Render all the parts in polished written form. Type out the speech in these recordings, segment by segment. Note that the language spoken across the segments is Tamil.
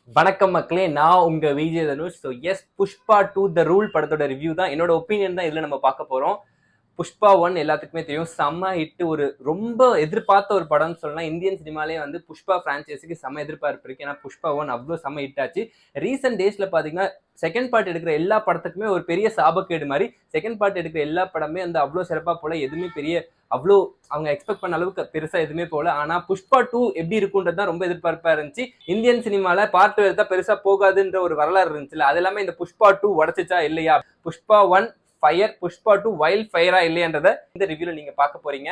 வணக்கம் மக்களே, நான் உங்க Vijay Dhanush. So yes, Pushpa 2 the rule படத்தோட ரிவ்யூ தான், என்னோட ஒப்பீனியன் தான் இதுல நம்ம பார்க்க போறோம். புஷ்பா 1 எல்லாத்துக்குமே தெரியும், செம்ம ஹிட். ஒரு ரொம்ப எதிர்பார்த்த ஒரு படம்னு சொல்லலாம். இந்தியன் சினிமாலே வந்து புஷ்பா பிரான்ச்சைஸுக்கு செம்ம எதிர்பார்ப்பு இருக்கு. ஏன்னா புஷ்பா 1 அவ்வளோ செம்ம ஹிட் ஆச்சு. ரீசெண்ட் டேஸ்ல பாத்தீங்கன்னா செகண்ட் பார்ட் எடுக்கிற எல்லா படத்துக்குமே ஒரு பெரிய சாபக்கேடு மாதிரி செகண்ட் பார்ட் எடுக்கிற எல்லா படமே வந்து அவ்வளோ சிறப்பா போல, எதுவுமே பெரிய அவ்வளோ அவங்க எக்ஸ்பெக்ட் பண்ண அளவுக்கு பெருசா எதுவுமே போல. ஆனா புஷ்பா 2 எப்படி இருக்குன்றது தான் ரொம்ப எதிர்பார்ப்பா இருந்துச்சு. இந்தியன் சினிமால பார்ட் 2 எடுத்தா பெருசா போகாதுன்ற ஒரு வரலாறு இருந்துச்சுல, அது எல்லாமே இந்த புஷ்பா 2 உடச்சிச்சா இல்லையா? புஷ்பா 1 ஃபயர், புஷ்பா 2 வைல்ட் ஃபயரா இல்லையான்றத இந்த ரிவ்யூல நீங்க பார்க்க போறீங்க.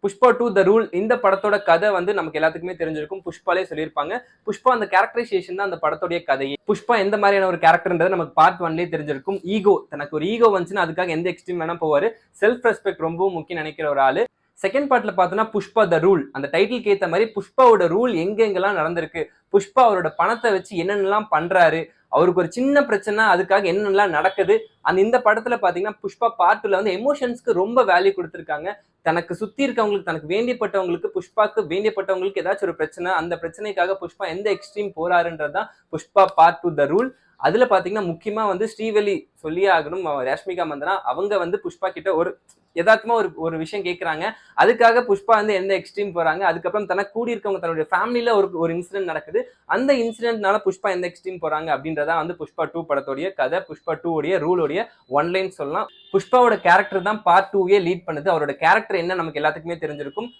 புஷ்பா 2 த ரூல் இந்த படத்தோட கதை வந்து நமக்கு எல்லாத்துக்குமே தெரிஞ்சிருக்கும். புஷ்பாலே சொல்லியிருப்பாங்க. புஷ்பா அந்த கேரக்டரைசேஷன் தான் அந்த படத்தோடைய கதையே. புஷ்பா எந்த மாதிரியான ஒரு கேரக்டர்ன்றது நமக்கு பார்ட் 1லயே தெரிஞ்சிருக்கும். ஈகோ, தனக்கு ஒரு ஈகோ வந்துச்சுன்னா அதுக்காக எந்த எக்ஸ்ட்ரீம் வேணா போவாரு. செல்ஃப் ரெஸ்பெக்ட் ரொம்பவும் முக்கியம் நினைக்கிற ஒரு ஆளு. செகண்ட் பார்ட்ல பார்த்தோம்னா புஷ்பா த ரூல், அந்த டைட்டிலுக்கு ஏற்ற மாதிரி புஷ்பாவோட ரூல் எங்கெங்கெல்லாம் நடந்திருக்கு, புஷ்பா அவரோட பணத்தை வச்சு என்னென்னலாம் பண்றாரு, அவருக்கு ஒரு சின்ன பிரச்சனை அதுக்காக என்னென்னலாம் நடக்குது. இந்த படத்துல பாத்தீங்கன்னா புஷ்பா பார்ட்ல வந்து எமோஷன்ஸ்க்கு ரொம்ப வேல்யூ கொடுத்துருக்காங்க. தனக்கு சுத்தி இருக்கவங்களுக்கு, தனக்கு வேண்டியப்பட்டவங்களுக்கு, புஷ்பாக்கு வேண்டியப்பட்டவங்களுக்கு ஏதாச்சும் ஒரு பிரச்சனை, அந்த பிரச்சனைக்காக புஷ்பா எந்த எக்ஸ்ட்ரீம் போறாருன்றதுதான் புஷ்பா பார்ட் 2 த ரூல். அதுல பாத்தீங்கன்னா முக்கியமா வந்து ஸ்ரீவலி சொல்லியே ஆகணும், ரஷ்மிகா மந்தனா அவங்க வந்து புஷ்பா கிட்ட ஒரு யதார்த்தமா ஒரு விஷயம் கேட்கறாங்க. அதுக்காக புஷ்பா வந்து எந்த எக்ஸ்ட்ரீம் போறாங்க. அதுக்கப்புறம் தனக்கு கூடி இருக்கவங்க தன்னுடைய ஃபேமிலியில ஒரு இன்சிடென்ட் நடக்குது. அந்த இன்சிடென்ட்னால புஷ்பா எந்த எக்ஸ்ட்ரீம் போறாங்க அப்படின்றதான் வந்து புஷ்பா 2 படத்தோடைய கதை. புஷ்பா 2 உடைய ரூலோடைய ஒன்லைன் சொல்லலாம். புஷ்பாவோட கேரக்டர் தான் பார்ட் 2 லீட் பண்ணுது. அவரோட கேரக்டர் என்ன நமக்கு எல்லாத்துக்குமே தெரிஞ்சிருக்கும்.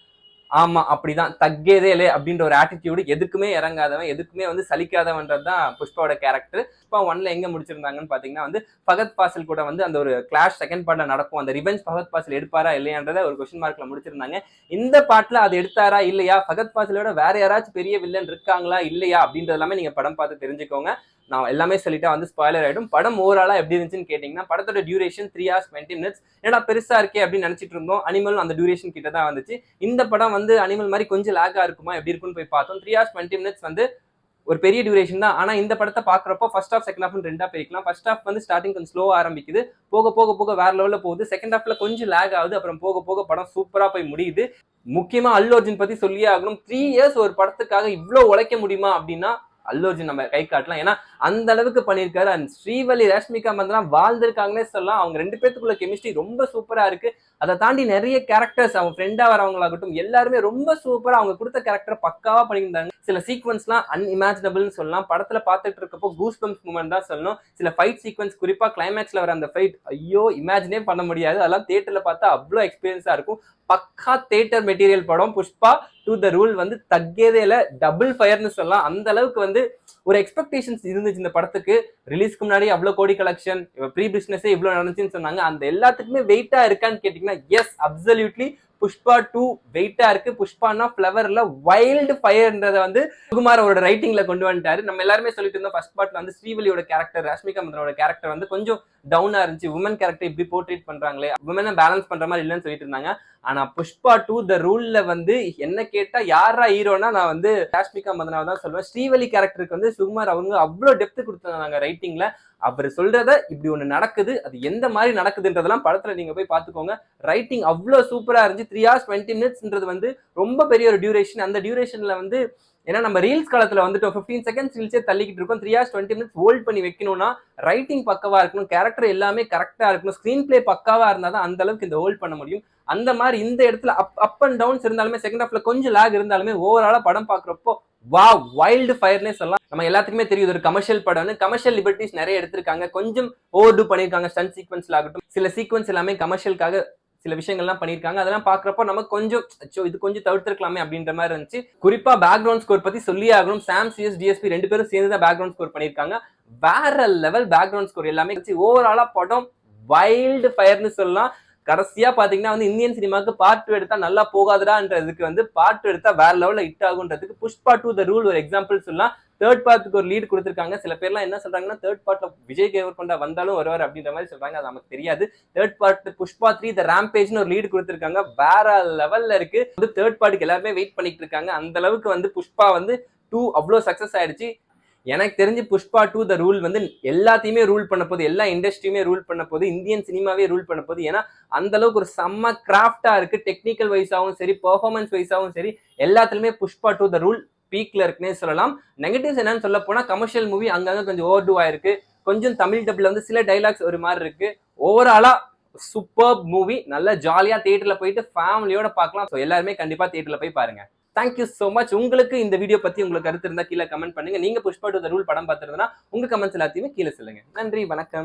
ஆமா, அப்படிதான், தக்கேதே அப்படின்ற ஒரு ஆட்டிடியூடு, எதுக்குமே இறங்காதவன், எதுக்குமே வந்து சலிக்காதவன்றது தான் புஷ்பாவோட கேரக்டர். புஷ்பா 1ல எங்க முடிச்சிருந்தாங்கன்னு பாத்தீங்கன்னா வந்து ஃபகத் ஃபாசில் கூட வந்து அந்த ஒரு கிளாஷ் செகண்ட் பார்ட்ல நடக்கும். அந்த ரிவெஞ்ச் ஃபகத் ஃபாசில் எடுப்பாரா இல்லையான்றத ஒரு கொஸ்டின் மார்க்ல முடிச்சிருந்தாங்க. இந்த பார்ட்ல அது எடுத்தாரா இல்லையா, ஃபகத் ஃபாசிலோட வேற யாராச்சும் பெரிய வில்லன் இருக்காங்களா இல்லையா அப்படின்றது எல்லாமே நீங்க படம் பார்த்து தெரிஞ்சுக்கோங்க. நான் எல்லாமே சொல்லிட்டா வந்து ஸ்பாயிலர் ஆயிடும். படம் ஓவராலா எப்படி இருந்துச்சுன்னு கேட்டீங்கன்னா, படத்தோட டியூரேஷன் 3 hours 20 minutes. ஏன்னா பெருசா இருக்கே அப்படின்னு நினைச்சிட்டு இருந்தோம். அனிமல் அந்த டியூரேஷன் கிட்ட தான் வந்துச்சு. இந்த படம் வந்து அனிமல் மாதிரி கொஞ்சம் லேக்கா இருக்குமா, எப்படி இருக்குன்னு போய் பார்த்தோம். 3 hours 20 minutes வந்து ஒரு பெரிய டியூரேஷன் தான். ஆனா இந்த படத்தை பாக்குறப்போ ஃபர்ஸ்ட் ஹாஃப் செகண்ட் ஹாஃப் ரெண்டா பிரிக்கலாம். ஃபர்ஸ்ட் ஹாஃப் வந்து ஸ்டார்டிங் கொஞ்சம் ஸ்லோவா ஆரம்பிக்குது, போக போக போக வேற லெவல்ல போகுது. செகண்ட் ஹாஃப்ல கொஞ்சம் லேக் ஆகுது, அப்புறம் போக போக படம் சூப்பரா போய் முடியுது. முக்கியமா அல்லு அர்ஜுன் பத்தி சொல்லியே ஆகணும். 3 years ஒரு படத்துக்காக இவ்வளவு உழைக்க முடியுமா அப்படின்னா அல்லு அர்ஜுன் நம்ம கை காட்டலாம். ஏன்னா அந்த அளவுக்கு பண்ணியிருக்காரு. அண்ட் ஸ்ரீவலி, ரஷ்மிகா மந்தனா வாழ்ந்திருக்காங்கன்னே சொல்லலாம். அவங்க ரெண்டு பேத்துக்குள்ள கெமிஸ்ட்ரி ரொம்ப சூப்பரா இருக்கு. அதை தாண்டி நிறைய கேரக்டர்ஸ், அவங்க ஃப்ரெண்டா வரவங்களாகட்டும், எல்லாருமே ரொம்ப சூப்பரா அவங்க கொடுத்த கேரக்டர் பக்காவா பண்ணியிருந்தாங்க. சில சீக்வன்ஸ்லாம் அன்இமேஜினபிள்னு சொல்லலாம். படத்துல பார்த்துட்டு இருக்கப்போ கூஸ் பம்ப்ஸ் மூமெண்ட் தான் சொல்லணும். சில ஃபைட் சீக்வன்ஸ், குறிப்பா கிளைமேக்ஸ்ல வர அந்த ஃபைட், ஐயோ இமேஜினே பண்ண முடியாது. அதெல்லாம் தியேட்டர்ல பார்த்தா அவ்வளோ எக்ஸ்பீரியன்ஸா இருக்கும். பக்கா தியேட்டர் மெட்டீரியல் படம். புஷ்பா 2 த ரூல் வந்து தக்கேதேல டபுள் ஃபயர்னு சொல்லலாம். அந்த அளவுக்கு வந்து ஒரு எக்ஸ்பெக்டேஷன்ஸ் இருந்துச்சு இந்த படத்துக்கு. ரிலீஸ்க்கு முன்னாடி அவ்வளவு கோடி கலெக்ஷன், ப்ரீ பிசினஸே இவ்வளவு நடந்துச்சுன்னு சொன்னாங்க. அந்த எல்லாத்துக்குமே வெயிட்டா இருக்கான்னு கேட்டீங்கன்னா எஸ், அப்சல்யூட்லி புஷ்பா 2 வெயிட்டா இருக்கு. புஷ்பானா ஃபிளவர்ல வைல்டு ஃபயர்ன்றத வந்து சுகுமார் அவரோட ரைட்டிங்ல கொண்டு வந்துட்டாரு. நம்ம எல்லாருமே சொல்லிட்டு இருந்தோம் ஃபர்ஸ்ட் பார்ட்ல வந்து ஸ்ரீவலியோட கேரக்டர், ரஷ்மிகா மந்தனோட கேரக்டர் வந்து கொஞ்சம் டவுனா இருந்துச்சு. உமன் கேரக்டர் இப்படி போர்ட்ரேட் பண்றாங்களே, உமனை பேலன்ஸ் பண்ற மாதிரி இல்லைன்னு சொல்லிட்டு இருந்தாங்க. ஆனா புஷ்பா 2 த ரூல்ல வந்து என்ன கேட்டா யாரா ஹீரோனா நான் வந்து ரஷ்மிகா மந்தனாவை தான் சொல்லுவேன். ஸ்ரீவலி கேரக்டருக்கு வந்து சுகுமார் அவங்க அவ்வளவு டெப்த் கொடுத்தாங்க ரைட்டிங்ல. அவர் சொல்றத இப்படி ஒண்ணு நடக்குது, அது எந்த மாதிரி நடக்குதுன்றதெல்லாம் படத்துல நீங்க போய் பாத்துக்கோங்க. ரைட்டிங் அவ்வளவு சூப்பரா இருந்துச்சு. 3 hours 20 minutes வந்து ரொம்ப பெரிய ஒரு டியூரேஷன். அந்த டியூரேஷன்ல வந்து ஏன்னா நம்ம ரீல்ஸ் காலத்துல வந்துட்டு 15 seconds ரீல்ஸே தள்ளிக்கிட்டு இருக்கோம். 3 hours 20 minutes ஹோல்ட் பண்ணி வைக்கணும்னா ரைட்டிங் பக்கவா இருக்கணும், கேரக்டர் எல்லாமே கரெக்டா இருக்கணும், ஸ்கிரீன் பிளே பக்காவா இருந்தாதான் அந்த அளவுக்கு இந்த ஹோல்ட் பண்ண முடியும். அந்த மாதிரி இந்த இடத்துல அப் அண்ட் டவுன்ஸ் இருந்தாலுமே, செகண்ட் ஹாஃப்ல கொஞ்சம் லேக் இருந்தாலுமே, ஓவராலா படம் பாக்குறப்போ வா வைல்டு ஃபயர்னே சொல்லலாம். நம்ம எல்லாத்துக்குமே தெரியும் ஒரு கமர்ஷியல் படம்னு. கமர்ஷியல் லிபர்ட்டிஸ் நிறைய எடுத்திருக்காங்க, கொஞ்சம் ஓவர் டூ பண்ணிருக்காங்க. ஸ்டன் சீக்வன்ஸ்ல ஆகட்டும், சில சீக்வன்ஸ் எல்லாமே கமர்ஷியலுக்காக சில விஷயங்கள்லாம் பண்ணியிருக்காங்க. அதெல்லாம் பாக்குறப்போ நமக்கு கொஞ்சம் இது கொஞ்சம் தவிர்த்திருக்கலாமே அப்படின்ற மாதிரி இருந்துச்சு. குறிப்பா பேக்ரவுண்ட் ஸ்கோர் பத்தி சொல்லியே ஆகணும். சாம் சிஎஸ் டிஎஸ்பி ரெண்டு பேரும் சேர்ந்து தான் பேக்ரவுண்ட் ஸ்கோர் பண்ணியிருக்காங்க. வேற லெவல் பேக்ரவுண்ட் ஸ்கோர் எல்லாமே. ஓவராலா படம் வைல்டு ஃபயர்னு சொல்லலாம். கடைசியா பாத்தீங்கன்னா வந்து இந்தியன் சினிமாவுக்கு பார்ட் 2 எடுத்தா நல்லா போகாதுடான்றதுக்கு வந்து பார்ட் 2 எடுத்தா வேற லெவல்ல ஹிட் ஆகுன்றதுக்கு புஷ்பா 2 த ரூல் ஒரு எக்ஸாம்பிள் சொல்லலாம். தேர்ட் பார்ட்டுக்கு ஒரு லீட் கொடுத்திருக்காங்க. சில பேர்லாம் என்ன சொல்றாங்கன்னா தேர்ட் பார்ட்ல விஜய் தேவர்கொண்டா வந்தாலும் வருவார் அப்படின்ற மாதிரி சொல்றாங்க. அது நமக்கு தெரியாது. தேர்ட் பார்ட் புஷ்பா 3 த ராம்பேஜ்னு ஒரு லீட் கொடுத்திருக்காங்க. வேற லெவல்ல இருக்கு. தேர்ட் பார்ட்டுக்கு எல்லாருமே வெயிட் பண்ணிட்டு இருக்காங்க. அந்த அளவுக்கு வந்து புஷ்பா வந்து 2 அவ்வளவு சக்சஸ் ஆயிடுச்சு. எனக்கு தெரிஞ்சு புஷ்பா 2 த ரூல் வந்து எல்லாத்தையுமே ரூல் பண்ண போகுது, எல்லா இண்டஸ்ட்ரியுமே ரூல் பண்ண போகுது, இந்தியன் சினிமாவே ரூல் பண்ண போகுது. ஏன்னா அந்த அளவுக்கு ஒரு செம்ம கிராஃப்டா இருக்கு, டெக்னிக்கல் வைஸாவும் சரி, பெர்ஃபார்மன்ஸ் வைஸாவும் சரி, எல்லாத்துலயுமே புஷ்பா 2 த ரூல் பீக்ல இருக்குன்னே சொல்லலாம். நெகட்டிவ்ஸ் என்னன்னு சொல்ல போனா கமர்ஷியல் மூவி அங்கங்க கொஞ்சம் ஓவர் டூ ஆயிருக்கு, கொஞ்சம் தமிழ் டப்ல வந்து சில டைலாக்ஸ் ஒரு மாதிரி இருக்கு. ஓவராலா சூப்பர் மூவி, நல்ல ஜாலியா தியேட்டர்ல போயிட்டு ஃபேமிலியோட பார்க்கலாம். ஸோ எல்லாருமே கண்டிப்பா தியேட்டர்ல போய் பாருங்க. Thank you so much. உங்களுக்கு இந்த வீடியோ பத்தி உங்களுக்கு கருத்து இருந்தா கீழே கமெண்ட் பண்ணுங்க. நீங்க புஷ்பா 2 த ரூல் படம் பார்த்திருந்தா உங்க கமெண்ட்ஸ் எல்லாத்தையுமே கீழே சொல்லுங்க. நன்றி, வணக்கம்.